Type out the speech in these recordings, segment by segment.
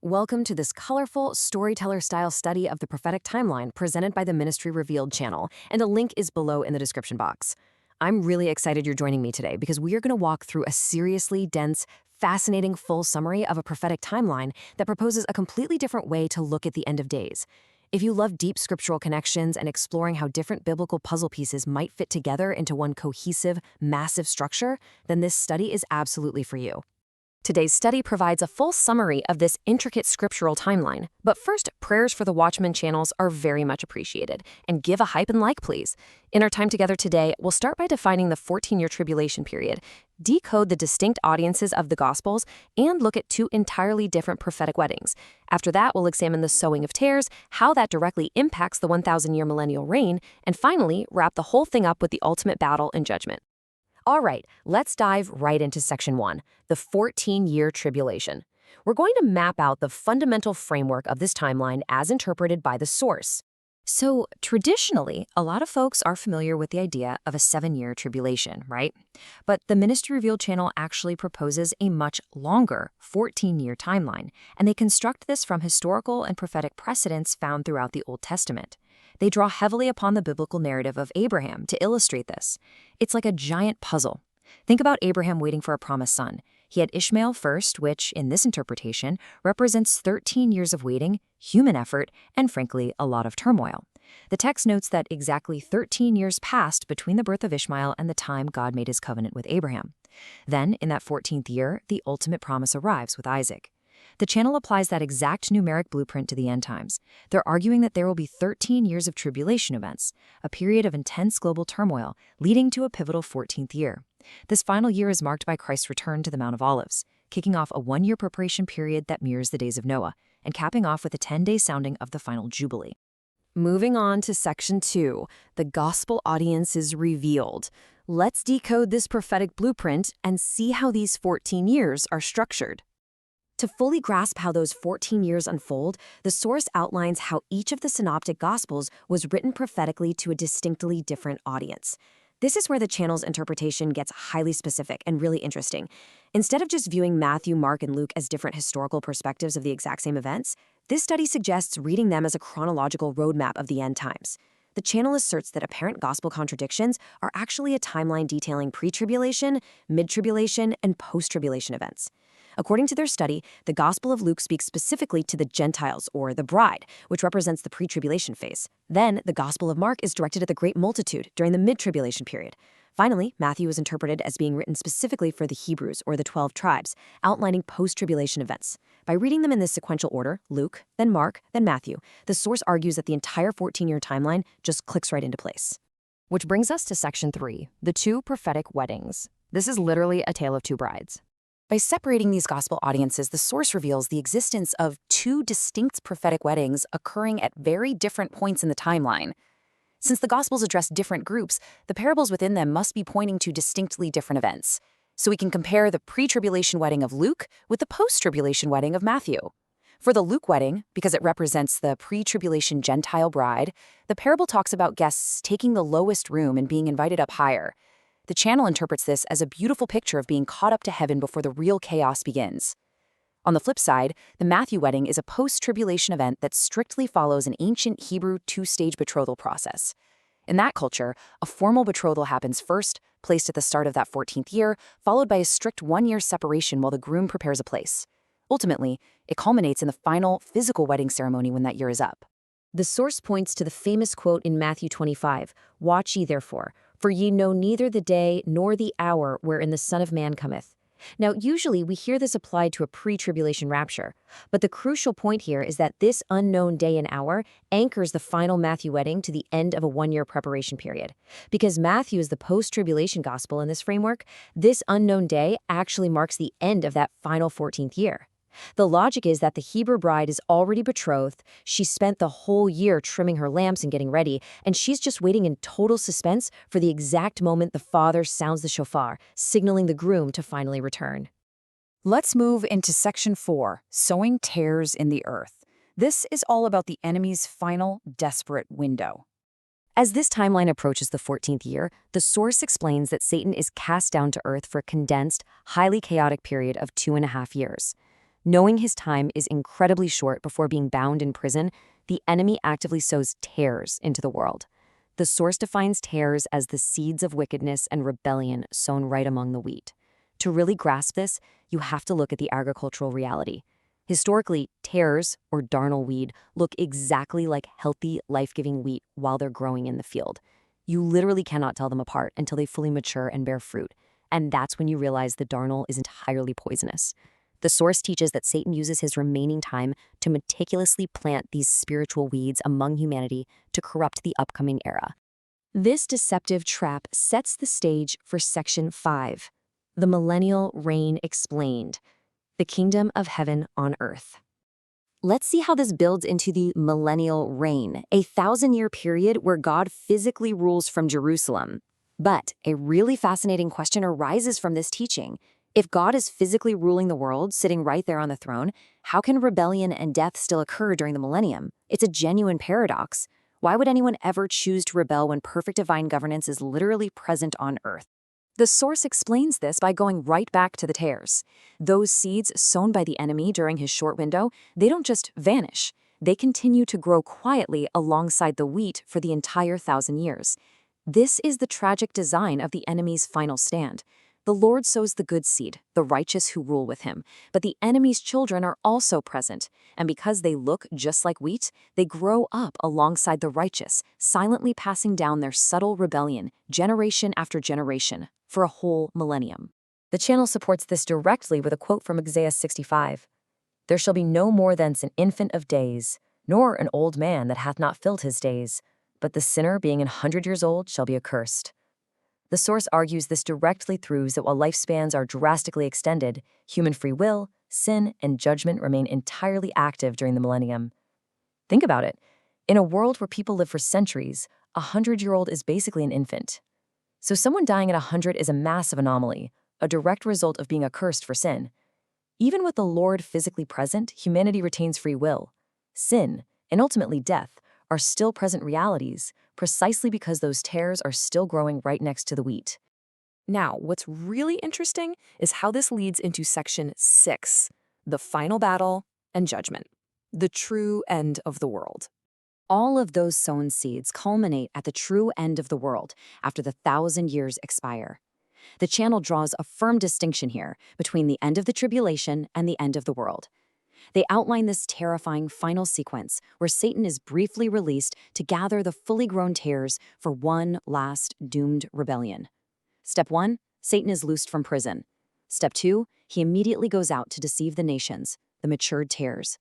Welcome to this colorful, storyteller-style study of the prophetic timeline presented by the Ministry Revealed channel, and a link is below in the description box. I'm really excited you're joining me today because we are going to walk through a seriously dense, fascinating full summary of a prophetic timeline that proposes a completely different way to look at the end of days. If you love deep scriptural connections and exploring how different biblical puzzle pieces might fit together into one cohesive, massive structure, then this study is absolutely for you. Today's study provides a full summary of this intricate scriptural timeline. But first, prayers for the Watchmen channels are very much appreciated. And give a hype and like, please. In our time together today, we'll start by defining the 14-year tribulation period, decode the distinct audiences of the Gospels, and look at two entirely different prophetic weddings. After that, we'll examine the sowing of tares, how that directly impacts the 1,000-year millennial reign, and finally, wrap the whole thing up with the ultimate battle and judgment. All right, let's dive right into Section 1, the 14-year tribulation. We're going to map out the fundamental framework of this timeline as interpreted by the source. So, traditionally, a lot of folks are familiar with the idea of a 7-year tribulation, right? But the Ministry Revealed channel actually proposes a much longer 14-year timeline, and they construct this from historical and prophetic precedents found throughout the Old Testament. They draw heavily upon the biblical narrative of Abraham to illustrate this. It's like a giant puzzle. Think about Abraham waiting for a promised son. He had Ishmael first, which, in this interpretation, represents 13 years of waiting, human effort, and frankly, a lot of turmoil. The text notes that exactly 13 years passed between the birth of Ishmael and the time God made his covenant with Abraham. Then, in that 14th year, the ultimate promise arrives with Isaac. The channel applies that exact numeric blueprint to the end times. They're arguing that there will be 13 years of tribulation events, a period of intense global turmoil, leading to a pivotal 14th year. This final year is marked by Christ's return to the Mount of Olives, kicking off a 1-year preparation period that mirrors the days of Noah, and capping off with a 10-day sounding of the final Jubilee. Moving on to Section 2, the gospel audience is revealed. Let's decode this prophetic blueprint and see how these 14 years are structured. To fully grasp how those 14 years unfold, the source outlines how each of the synoptic gospels was written prophetically to a distinctly different audience. This is where the channel's interpretation gets highly specific and really interesting. Instead of just viewing Matthew, Mark, and Luke as different historical perspectives of the exact same events, this study suggests reading them as a chronological roadmap of the end times. The channel asserts that apparent gospel contradictions are actually a timeline detailing pre-tribulation, mid-tribulation, and post-tribulation events. According to their study, the Gospel of Luke speaks specifically to the Gentiles, or the bride, which represents the pre-tribulation phase. Then, the Gospel of Mark is directed at the great multitude during the mid-tribulation period. Finally, Matthew is interpreted as being written specifically for the Hebrews, or the 12 tribes, outlining post-tribulation events. By reading them in this sequential order, Luke, then Mark, then Matthew, the source argues that the entire 14-year timeline just clicks right into place. Which brings us to Section 3, the two prophetic weddings. This is literally a tale of two brides. By separating these gospel audiences, the source reveals the existence of two distinct prophetic weddings occurring at very different points in the timeline. Since the Gospels address different groups, the parables within them must be pointing to distinctly different events. So we can compare the pre-tribulation wedding of Luke with the post-tribulation wedding of Matthew. For the Luke wedding, because it represents the pre-tribulation Gentile bride, the parable talks about guests taking the lowest room and being invited up higher. The channel interprets this as a beautiful picture of being caught up to heaven before the real chaos begins. On the flip side, the Matthew wedding is a post-tribulation event that strictly follows an ancient Hebrew 2-stage betrothal process. In that culture, a formal betrothal happens first, placed at the start of that 14th year, followed by a strict 1-year separation while the groom prepares a place. Ultimately, it culminates in the final physical wedding ceremony when that year is up. The source points to the famous quote in Matthew 25, "Watch ye therefore, for ye know neither the day nor the hour wherein the Son of Man cometh." Now, usually we hear this applied to a pre-tribulation rapture, but the crucial point here is that this unknown day and hour anchors the final Matthew wedding to the end of a 1-year preparation period. Because Matthew is the post-tribulation gospel in this framework, this unknown day actually marks the end of that final 14th year. The logic is that the Hebrew bride is already betrothed, she spent the whole year trimming her lamps and getting ready, and she's just waiting in total suspense for the exact moment the father sounds the shofar, signaling the groom to finally return. Let's move into Section 4, sowing tares in the earth. This is all about the enemy's final, desperate window. As this timeline approaches the 14th year, the source explains that Satan is cast down to earth for a condensed, highly chaotic period of 2.5 years. Knowing his time is incredibly short before being bound in prison, the enemy actively sows tares into the world. The source defines tares as the seeds of wickedness and rebellion sown right among the wheat. To really grasp this, you have to look at the agricultural reality. Historically, tares, or darnel weed, look exactly like healthy, life-giving wheat while they're growing in the field. You literally cannot tell them apart until they fully mature and bear fruit. And that's when you realize the darnel is entirely poisonous. The source teaches that Satan uses his remaining time to meticulously plant these spiritual weeds among humanity to corrupt the upcoming era. This deceptive trap sets the stage for Section 5, the millennial reign explained, the kingdom of heaven on earth. Let's see how this builds into the millennial reign, a 1,000-year period where God physically rules from Jerusalem. But a really fascinating question arises from this teaching. If God is physically ruling the world, sitting right there on the throne, how can rebellion and death still occur during the millennium? It's a genuine paradox. Why would anyone ever choose to rebel when perfect divine governance is literally present on earth? The source explains this by going right back to the tares. Those seeds sown by the enemy during his short window, they don't just vanish. They continue to grow quietly alongside the wheat for the entire 1,000 years. This is the tragic design of the enemy's final stand. The Lord sows the good seed, the righteous who rule with him, but the enemy's children are also present, and because they look just like wheat, they grow up alongside the righteous, silently passing down their subtle rebellion, generation after generation, for a whole millennium. The channel supports this directly with a quote from Isaiah 65. "There shall be no more thence an infant of days, nor an old man that hath not filled his days, but the sinner being 100 years old shall be accursed." The source argues this directly proves that while lifespans are drastically extended, human free will, sin, and judgment remain entirely active during the millennium. Think about it. In a world where people live for centuries, a 100-year-old is basically an infant. So someone dying at 100 is a massive anomaly, a direct result of being accursed for sin. Even with the Lord physically present, humanity retains free will. Sin, and ultimately death, are still present realities, precisely because those tares are still growing right next to the wheat. Now, what's really interesting is how this leads into Section 6, the final battle and judgment, the true end of the world. All of those sown seeds culminate at the true end of the world after the 1,000 years expire. The channel draws a firm distinction here between the end of the tribulation and the end of the world. They outline this terrifying final sequence where Satan is briefly released to gather the fully grown tares for one last doomed rebellion. Step 1, Satan is loosed from prison. Step 2, he immediately goes out to deceive the nations, the matured tares.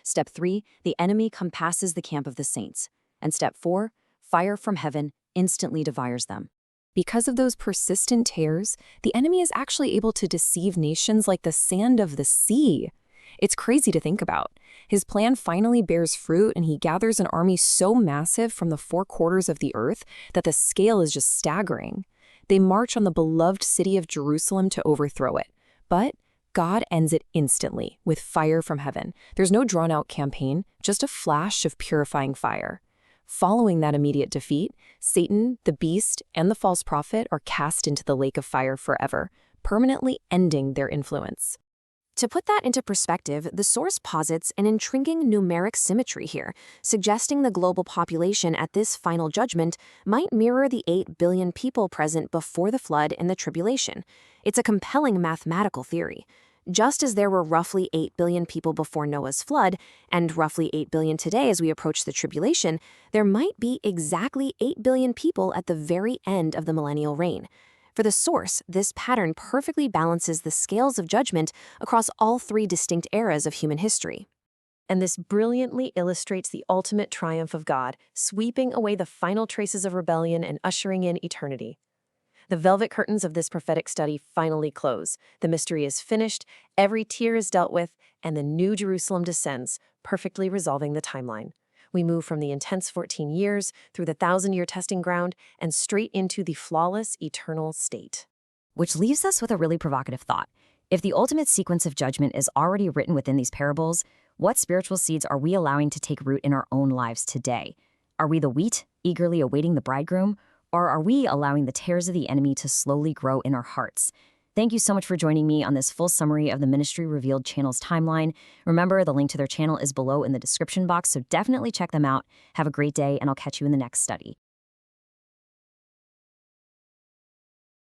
Step 3, the enemy compasses the camp of the saints. And step 4, fire from heaven instantly devours them. Because of those persistent tares, the enemy is actually able to deceive nations like the sand of the sea. It's crazy to think about. His plan finally bears fruit, and he gathers an army so massive from the 4 quarters of the earth that the scale is just staggering. They march on the beloved city of Jerusalem to overthrow it. But God ends it instantly with fire from heaven. There's no drawn-out campaign, just a flash of purifying fire. Following that immediate defeat, Satan, the beast, and the false prophet are cast into the lake of fire forever, permanently ending their influence. To put that into perspective, the source posits an intriguing numeric symmetry here, suggesting the global population at this final judgment might mirror the 8 billion people present before the flood and the tribulation. It's a compelling mathematical theory. Just as there were roughly 8 billion people before Noah's flood, and roughly 8 billion today as we approach the tribulation, there might be exactly 8 billion people at the very end of the millennial reign. For the source, this pattern perfectly balances the scales of judgment across all 3 distinct eras of human history. And this brilliantly illustrates the ultimate triumph of God, sweeping away the final traces of rebellion and ushering in eternity. The velvet curtains of this prophetic study finally close. The mystery is finished, every tear is dealt with, and the new Jerusalem descends, perfectly resolving the timeline. We move from the intense 14 years through the 1,000-year testing ground and straight into the flawless eternal state. Which leaves us with a really provocative thought. If the ultimate sequence of judgment is already written within these parables, what spiritual seeds are we allowing to take root in our own lives today? Are we the wheat, eagerly awaiting the bridegroom, or are we allowing the tares of the enemy to slowly grow in our hearts? Thank you so much for joining me on this full summary of the Ministry Revealed channel's timeline. Remember, the link to their channel is below in the description box, so definitely check them out. Have a great day, and I'll catch you in the next study.